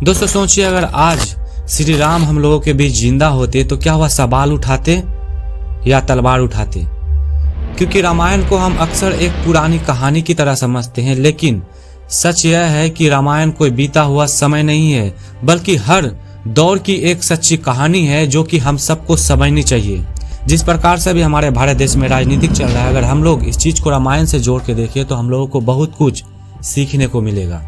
दोस्तों सोचिए, अगर आज श्री राम हम लोगों के बीच जिंदा होते तो क्या वह सवाल उठाते या तलवार उठाते? क्योंकि रामायण को हम अक्सर एक पुरानी कहानी की तरह समझते हैं, लेकिन सच यह है कि रामायण कोई बीता हुआ समय नहीं है, बल्कि हर दौर की एक सच्ची कहानी है जो कि हम सबको समझनी चाहिए। जिस प्रकार से भी हमारे भारत देश में राजनीतिक चल रहा है, अगर हम लोग इस चीज को रामायण से जोड़ के देखें तो हम लोगों को बहुत कुछ सीखने को मिलेगा।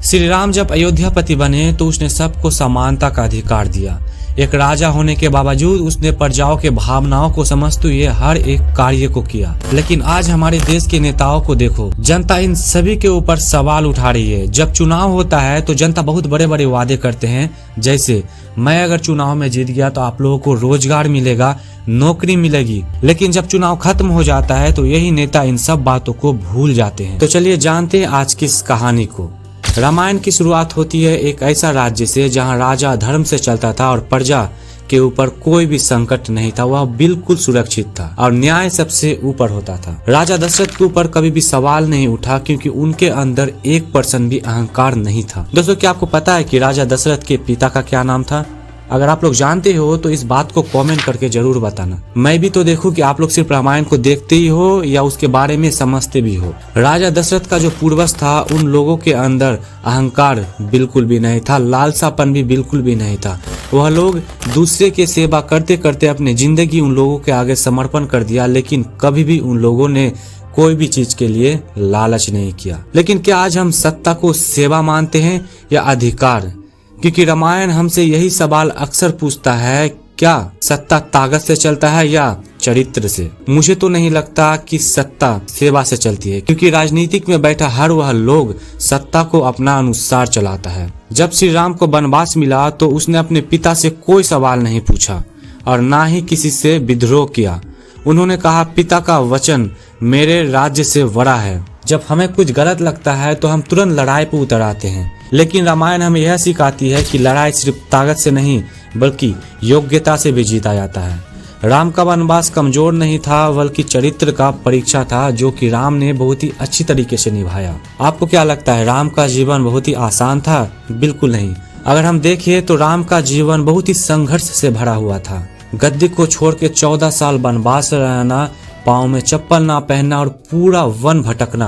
श्री राम जब अयोध्यापति बने तो उसने सबको समानता का अधिकार दिया। एक राजा होने के बावजूद उसने प्रजाओं के भावनाओं को समझते हुए हर एक कार्य को किया। लेकिन आज हमारे देश के नेताओं को देखो, जनता इन सभी के ऊपर सवाल उठा रही है। जब चुनाव होता है तो जनता बहुत बड़े बड़े वादे करते हैं, जैसे मैं अगर चुनाव में जीत गया तो आप लोगों को रोजगार मिलेगा, नौकरी मिलेगी। लेकिन जब चुनाव खत्म हो जाता है तो यही नेता इन सब बातों को भूल जाते हैं। तो चलिए जानते हैं आज की इस कहानी को। रामायण की शुरुआत होती है एक ऐसा राज्य से जहां राजा धर्म से चलता था और प्रजा के ऊपर कोई भी संकट नहीं था। वह बिल्कुल सुरक्षित था और न्याय सबसे ऊपर होता था। राजा दशरथ के ऊपर कभी भी सवाल नहीं उठा, क्योंकि उनके अंदर 1% भी अहंकार नहीं था। दोस्तों, क्या आपको पता है कि राजा दशरथ के पिता का क्या नाम था? अगर आप लोग जानते हो तो इस बात को कमेंट करके जरूर बताना। मैं भी तो देखूं कि आप लोग सिर्फ रामायण को देखते ही हो या उसके बारे में समझते भी हो। राजा दशरथ का जो पूर्वज था, उन लोगों के अंदर अहंकार बिल्कुल भी नहीं था, लालसापन भी बिल्कुल भी नहीं था। वह लोग दूसरे के सेवा करते करते अपनी जिंदगी उन लोगों के आगे समर्पण कर दिया, लेकिन कभी भी उन लोगों ने कोई भी चीज के लिए लालच नहीं किया। लेकिन क्या आज हम सत्ता को सेवा मानते हैं या अधिकार? क्योंकि रामायण हमसे यही सवाल अक्सर पूछता है, क्या सत्ता ताकत से चलता है या चरित्र से? मुझे तो नहीं लगता कि सत्ता सेवा से चलती है, क्योंकि राजनीतिक में बैठा हर वह लोग सत्ता को अपना अनुसार चलाता है। जब श्री राम को वनवास मिला तो उसने अपने पिता से कोई सवाल नहीं पूछा और ना ही किसी से विद्रोह किया। उन्होंने कहा, पिता का वचन मेरे राज्य से बड़ा है। जब हमें कुछ गलत लगता है तो हम तुरंत लड़ाई पर उतर आते हैं, लेकिन रामायण हमें यह सिखाती है कि लड़ाई सिर्फ ताकत से नहीं बल्कि योग्यता से भी जीता जाता है। राम का वनवास कमजोर नहीं था, बल्कि चरित्र का परीक्षा था, जो कि राम ने बहुत ही अच्छी तरीके से निभाया। आपको क्या लगता है, राम का जीवन बहुत ही आसान था? बिल्कुल नहीं। अगर हम देखें तो राम का जीवन बहुत ही संघर्ष से भरा हुआ था। गद्दी को छोड़ के 14 साल वनवास रहना, पाँव में चप्पल ना पहनना और पूरा वन भटकना,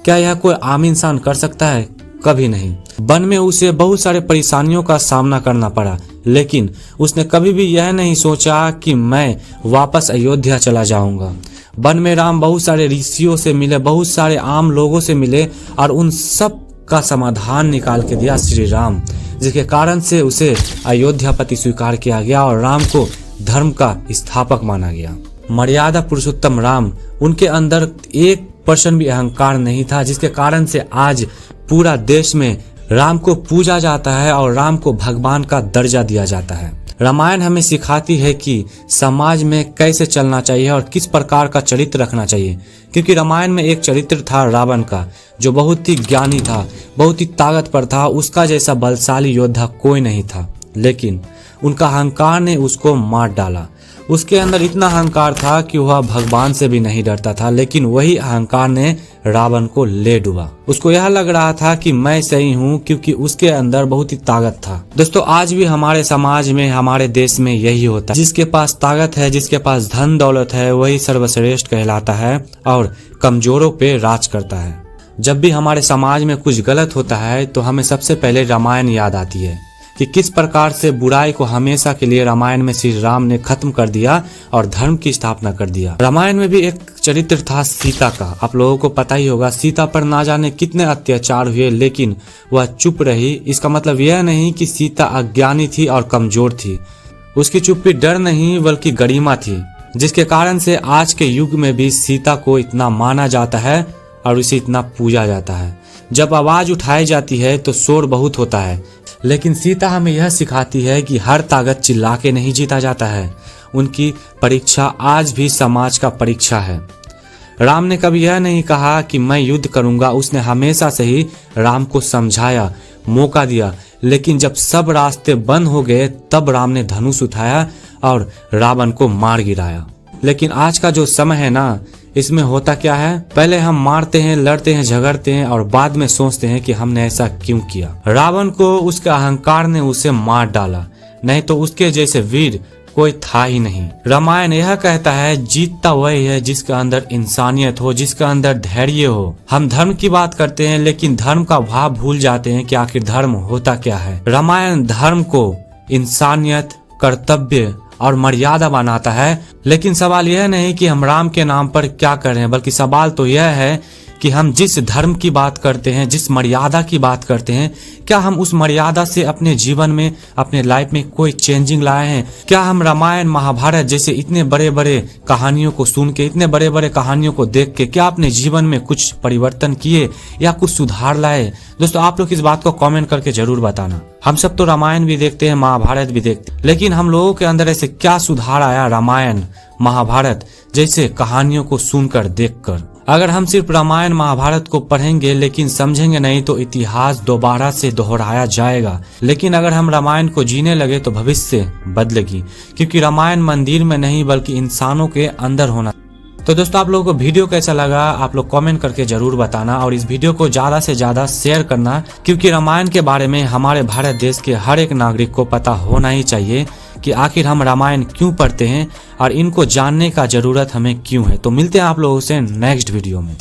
क्या यह कोई आम इंसान कर सकता है? कभी नहीं। वन में उसे बहुत सारे परेशानियों का सामना करना पड़ा, लेकिन उसने कभी भी यह नहीं सोचा कि मैं वापस अयोध्या चला जाऊंगा। वन में राम बहुत सारे ऋषियों से मिले, बहुत सारे आम लोगों से मिले और उन सब का समाधान निकाल के दिया श्री राम, जिसके कारण से उसे अयोध्यापति स्वीकार किया गया और राम को धर्म का स्थापक माना गया। मर्यादा पुरुषोत्तम राम, उनके अंदर 1% भी अहंकार नहीं था, जिसके कारण से आज पूरा देश में राम को पूजा जाता है और राम को भगवान का दर्जा दिया जाता है। रामायण हमें सिखाती है कि समाज में कैसे चलना चाहिए और किस प्रकार का चरित्र रखना चाहिए। क्योंकि रामायण में एक चरित्र था रावण का, जो बहुत ही ज्ञानी था, बहुत ही ताकतवर था। उसका जैसा बलशाली योद्धा कोई नहीं था, लेकिन उनका अहंकार ने उसको मार डाला। उसके अंदर इतना अहंकार था कि वह भगवान से भी नहीं डरता था, लेकिन वही अहंकार ने रावण को ले डूबा। उसको यह लग रहा था कि मैं सही हूँ, क्योंकि उसके अंदर बहुत ही ताकत था। दोस्तों, आज भी हमारे समाज में, हमारे देश में यही होता है। जिसके पास ताकत है, जिसके पास धन दौलत है, वही सर्वश्रेष्ठ कहलाता है और कमजोरों पे राज करता है। जब भी हमारे समाज में कुछ गलत होता है तो हमें सबसे पहले रामायण याद आती है कि किस प्रकार से बुराई को हमेशा के लिए रामायण में श्री राम ने खत्म कर दिया और धर्म की स्थापना कर दिया। रामायण में भी एक चरित्र था सीता का। आप लोगों को पता ही होगा, सीता पर ना जाने कितने अत्याचार हुए, लेकिन वह चुप रही। इसका मतलब यह नहीं कि सीता अज्ञानी थी और कमजोर थी। उसकी चुप्पी डर नहीं बल्कि गरिमा थी, जिसके कारण से आज के युग में भी सीता को इतना माना जाता है और उसे इतना पूजा जाता है। जब आवाज उठाई जाती है तो शोर बहुत होता है, लेकिन सीता हमें यह सिखाती है कि हर ताकत चिल्ला के नहीं जीता जाता है। उनकी परीक्षा आज भी समाज का परीक्षा है। राम ने कभी यह नहीं कहा कि मैं युद्ध करूंगा। उसने हमेशा से ही राम को समझाया, मौका दिया, लेकिन जब सब रास्ते बंद हो गए तब राम ने धनुष उठाया और रावण को मार गिराया। लेकिन आज का जो समय है ना, इसमें होता क्या है, पहले हम मारते हैं, लड़ते हैं, झगड़ते हैं और बाद में सोचते हैं कि हमने ऐसा क्यों किया। रावण को उसके अहंकार ने उसे मार डाला, नहीं तो उसके जैसे वीर कोई था ही नहीं। रामायण यह कहता है जीतता वही है जिसके अंदर इंसानियत हो, जिसके अंदर धैर्य हो। हम धर्म की बात करते हैं लेकिन धर्म का भाव भूल जाते हैं कि आखिर धर्म होता क्या है। रामायण धर्म को इंसानियत, कर्तव्य और मर्यादा बनाता है। लेकिन सवाल यह नहीं कि हम राम के नाम पर क्या कर रहे हैं, बल्कि सवाल तो यह है कि हम जिस धर्म की बात करते हैं, जिस मर्यादा की बात करते हैं, क्या हम उस मर्यादा से अपने जीवन में, अपने लाइफ में कोई चेंजिंग लाए हैं? क्या हम रामायण, महाभारत जैसे इतने बड़े बड़े कहानियों को सुन के, इतने बड़े बड़े कहानियों को देख के क्या अपने जीवन में कुछ परिवर्तन किए या कुछ सुधार लाए? दोस्तों, आप लोग इस बात को कमेंट करके जरूर बताना। हम सब तो रामायण भी देखते हैं, महाभारत भी देखते हैं, लेकिन हम लोगों के अंदर ऐसे क्या सुधार आया रामायण, महाभारत जैसे कहानियों को सुनकर, देखकर? अगर हम सिर्फ रामायण, महाभारत को पढ़ेंगे लेकिन समझेंगे नहीं तो इतिहास दोबारा से दोहराया जाएगा। लेकिन अगर हम रामायण को जीने लगे तो भविष्य बदलेगी, क्योंकि रामायण मंदिर में नहीं बल्कि इंसानों के अंदर होना। तो दोस्तों, आप लोगों को वीडियो कैसा लगा आप लोग कमेंट करके जरूर बताना और इस वीडियो को ज्यादा से ज्यादा शेयर करना, क्योंकि रामायण के बारे में हमारे भारत देश के हर एक नागरिक को पता होना ही चाहिए कि आखिर हम रामायण क्यों पढ़ते हैं और इनको जानने का जरूरत हमें क्यों है। तो मिलते हैं आप लोगों से नेक्स्ट वीडियो में।